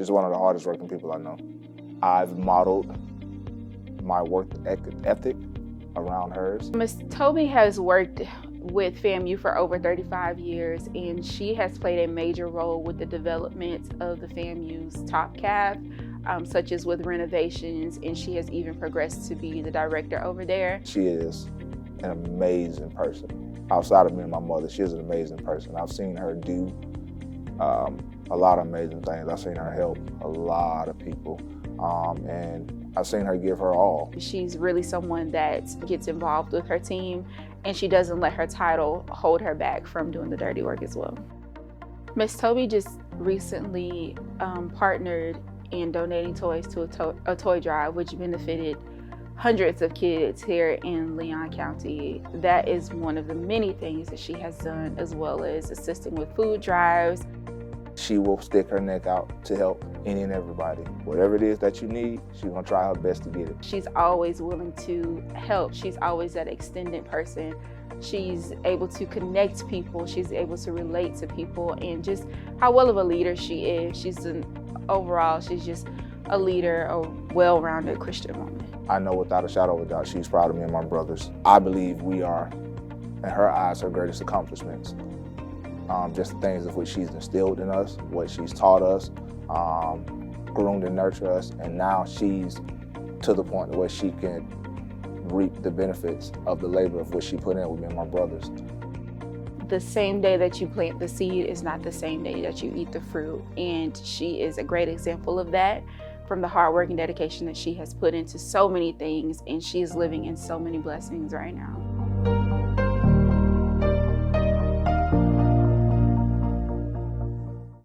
is one of the hardest working people I know. I've modeled my work ethic around hers. Ms. Tobbie has worked with FAMU for over 35 years, and she has played a major role with the development of the FAMU's top CAF, such as with renovations, and she has even progressed to be the director over there. She is an amazing person. Outside of me and my mother, she is an amazing person. I've seen her do a lot of amazing things. I've seen her help a lot of people, and I've seen her give her all. She's really someone that gets involved with her team, and she doesn't let her title hold her back from doing the dirty work as well. Ms. Tobbie just recently partnered in donating toys to a toy drive, which benefited hundreds of kids here in Leon County. That is one of the many things that she has done, as well as assisting with food drives. She will stick her neck out to help any and everybody. Whatever it is that you need, she's gonna try her best to get it. She's always willing to help. She's always that extended person. She's able to connect people. She's able to relate to people, and just how well of a leader she is. Overall, she's just a leader, a well-rounded Christian woman. I know without a shadow of a doubt, she's proud of me and my brothers. I believe we are, in her eyes, her greatest accomplishments. Just the things of which she's instilled in us, what she's taught us, groomed and nurtured us, and now she's to the point where she can reap the benefits of the labor of which she put in with me and my brothers. The same day that you plant the seed is not the same day that you eat the fruit, and she is a great example of that, from the hard work and dedication that she has put into so many things, and she is living in so many blessings right now.